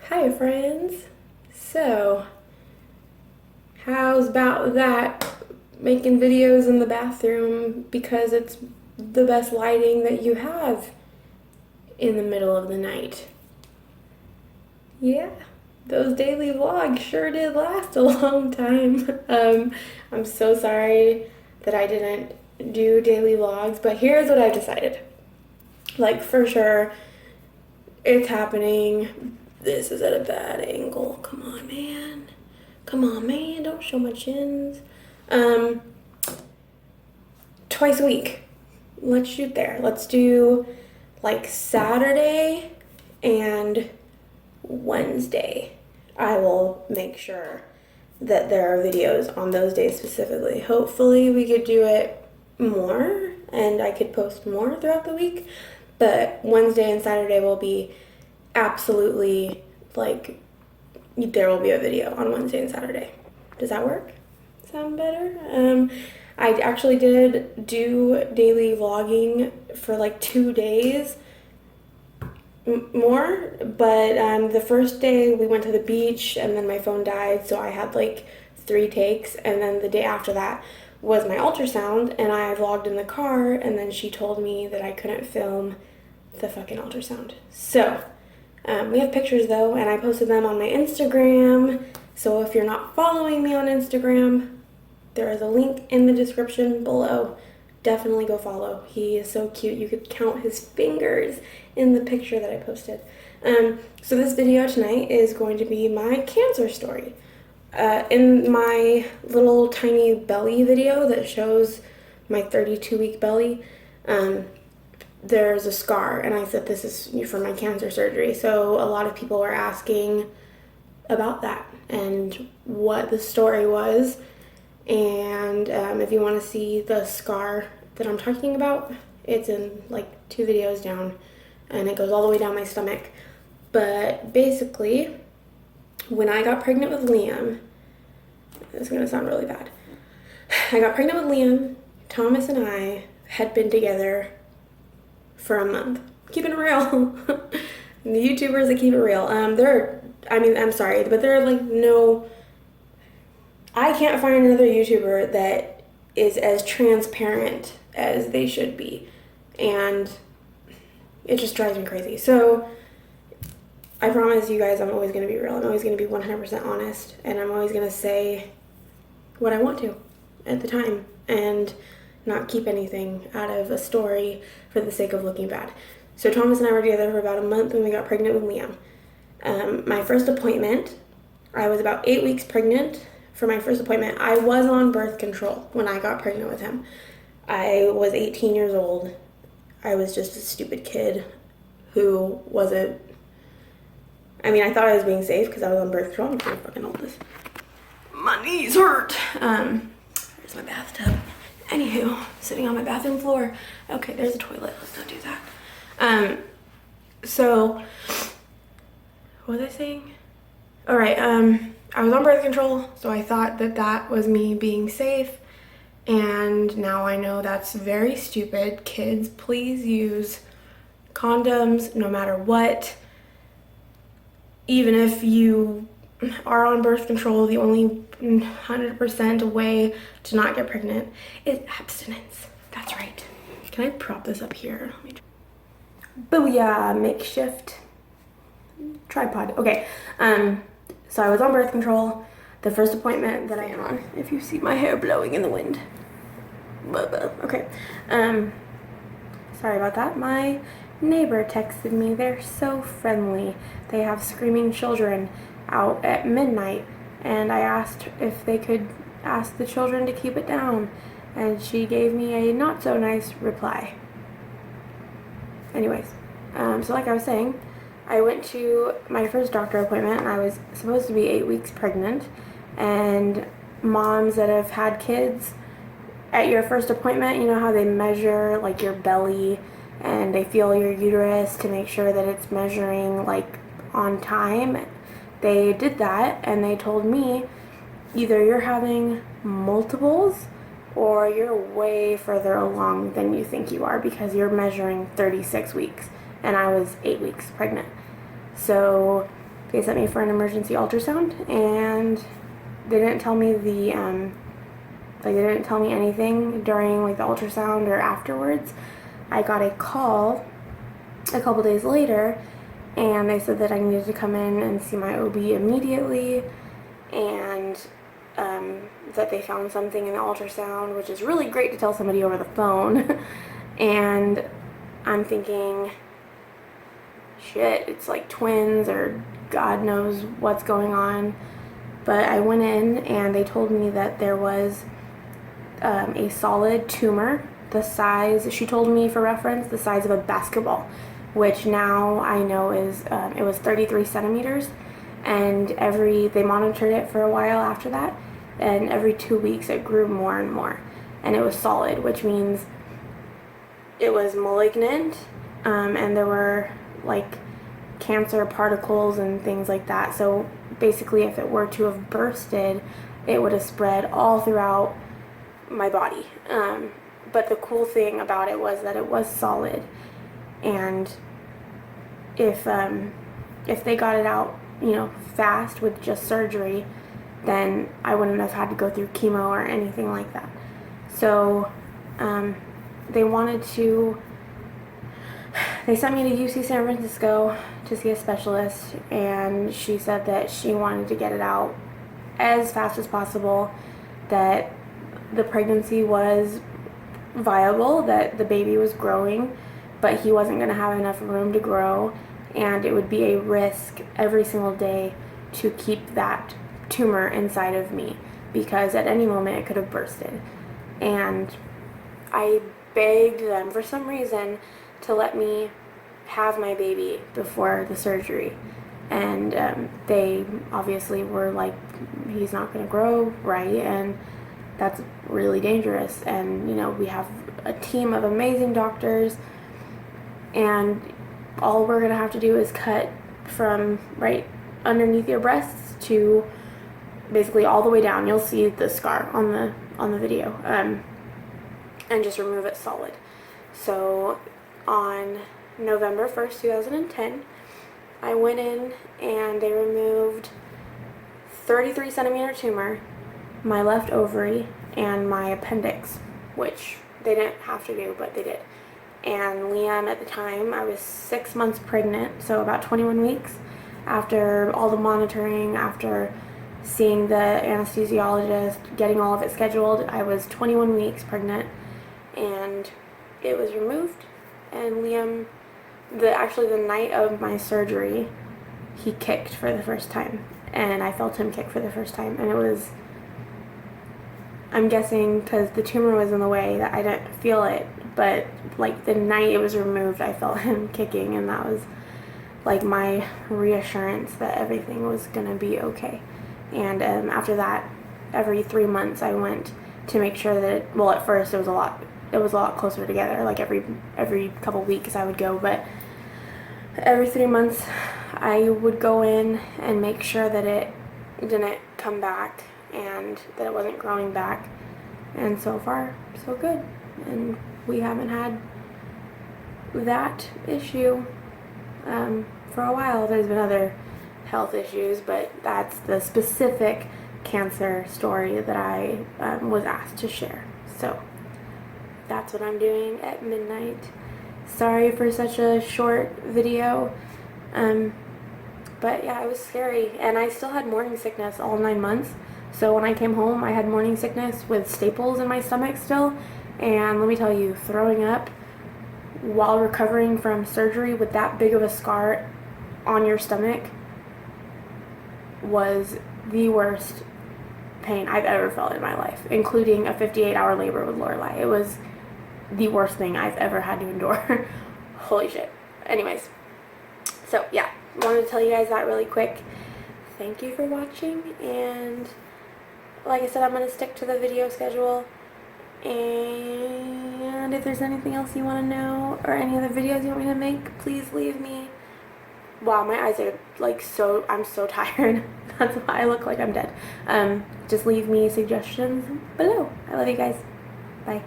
Hi friends. So, how's about that making videos in the bathroom because it's the best lighting that you have in the middle of the night? Yeah, those daily vlogs sure did last a long time. I'm so sorry that I didn't do daily vlogs, but here's what I've decided. Like, for sure, it's happening. This is at a bad angle. Come on, man. Come on, man. Don't show my chins. Um, Twice a week. Let's shoot there. Let's do like Saturday and Wednesday. I will make sure that there are videos on those days specifically. Hopefully, we could do it more and I could post more throughout the week. But Wednesday and Saturday will be absolutely like there will be a video on Wednesday and Saturday. Does that work? Sound better? I actually did do daily vlogging for like 2 days more, but the first day we went to the beach and then my phone died, so I had like 3 takes, and then the day after that was my ultrasound and I vlogged in the car, and then she told me that I couldn't film the fucking ultrasound. So we have pictures though, and I posted them on my Instagram. So if you're not following me on Instagram, there is a link in the description below. Definitely go follow. He is so cute. You could count his fingers in the picture that I posted. So this video tonight is going to be my cancer story. In my little tiny belly video that shows my 32-week belly, there's a scar, and I said this is from my cancer surgery. So a lot of people were asking about that and what the story was. And if you want to see the scar that I'm talking about, it's in like 2 videos down, and it goes all the way down my stomach. But basically, when I got pregnant with Liam, this is going to sound really bad. I got pregnant with Liam. Thomas and I had been together for a month. Keeping it real. The YouTubers that keep it real. I'm sorry, but there are like no, I can't find another YouTuber that is as transparent as they should be. And it just drives me crazy. So I promise you guys I'm always going to be real. I'm always going to be 100% honest. And I'm always going to say what I want to at the time. And not keep anything out of a story for the sake of looking bad. So Thomas and I were together for about a month when we got pregnant with Liam. My first appointment, I was about 8 weeks pregnant. For my first appointment, I was on birth control when I got pregnant with him. I was 18 years old. I was just a stupid kid who wasn't, I thought I was being safe because I was on birth control. I'm trying to fucking hold this. My knees hurt. There's my bathtub. Anywho, sitting on my bathroom floor. Okay, there's a toilet. Let's not do that. So, what was I saying? All right, I was on birth control, so I thought that that was me being safe, and now I know that's very stupid. Kids, please use condoms no matter what. Even if you are on birth control, the only 100% way to not get pregnant is abstinence. That's right. Can I prop this up here? Booyah, makeshift tripod. Okay, so I was on birth control. The first appointment that I am on, if you see my hair blowing in the wind. Okay, sorry about that. My neighbor texted me. They're so friendly. They have screaming children out at midnight, and I asked if they could ask the children to keep it down, and she gave me a not so nice reply. Anyways, so like I was saying, I went to my first doctor appointment, and I was supposed to be 8 weeks pregnant, and moms that have had kids, at your first appointment, you know how they measure like your belly and they feel your uterus to make sure that it's measuring like on time. They did that, and they told me either you're having multiples or you're way further along than you think you are because you're measuring 36 weeks, and I was 8 weeks pregnant. So they sent me for an emergency ultrasound, and they didn't tell me they didn't tell me anything during like the ultrasound or afterwards. I got a call a couple days later, and they said that I needed to come in and see my OB immediately, and that they found something in the ultrasound, which is really great to tell somebody over the phone. And I'm thinking, shit, it's like twins or God knows what's going on. But I went in and they told me that there was a solid tumor, the size, she told me for reference, the size of a basketball, which now I know is, it was 33 centimeters, and they monitored it for a while after that, and every 2 weeks it grew more and more, and it was solid, which means it was malignant, and there were like cancer particles and things like that. So basically, if it were to have bursted, it would have spread all throughout my body. But the cool thing about it was that it was solid, and if they got it out, fast with just surgery, then I wouldn't have had to go through chemo or anything like that. So they sent me to UC San Francisco to see a specialist, and she said that she wanted to get it out as fast as possible, that the pregnancy was viable, that the baby was growing, but he wasn't going to have enough room to grow, and it would be a risk every single day to keep that tumor inside of me, because at any moment it could have bursted. And I begged them for some reason to let me have my baby before the surgery, and they obviously were like, he's not going to grow right, and that's really dangerous. And we have a team of amazing doctors, and all we're going to have to do is cut from right underneath your breasts to basically all the way down. You'll see the scar on the video, and just remove it solid. So on November 1st, 2010, I went in and they removed 33 centimeter tumor, my left ovary, and my appendix, which they didn't have to do, but they did. And Liam, at the time, I was 6 months pregnant, so about 21 weeks. After all the monitoring, after seeing the anesthesiologist, getting all of it scheduled, I was 21 weeks pregnant, and it was removed. And Liam, actually the night of my surgery, he kicked for the first time, and I felt him kick for the first time, and it was, I'm guessing because the tumor was in the way that I didn't feel it, but like the night it was removed, I felt him kicking, and that was like my reassurance that everything was gonna be okay. And after that, every 3 months I went to make sure that at first it was a lot closer together, like every couple weeks I would go, but every 3 months I would go in and make sure that it didn't come back and that it wasn't growing back. And so far, so good. And we haven't had that issue for a while. There's been other health issues, but that's the specific cancer story that I was asked to share. So that's what I'm doing at midnight. Sorry for such a short video, but yeah, it was scary, and I still had morning sickness all 9 months. So when I came home, I had morning sickness with staples in my stomach still, and let me tell you, throwing up while recovering from surgery with that big of a scar on your stomach was the worst pain I've ever felt in my life, including a 58-hour labor with Lorelai. It was the worst thing I've ever had to endure. Holy shit. Anyways, so yeah, wanted to tell you guys that really quick. Thank you for watching, and like I said, I'm going to stick to the video schedule, and if there's anything else you want to know or any other videos you want me to make, please leave me. Wow, my eyes are like I'm so tired. That's why I look like I'm dead. Just leave me suggestions below. I love you guys. Bye.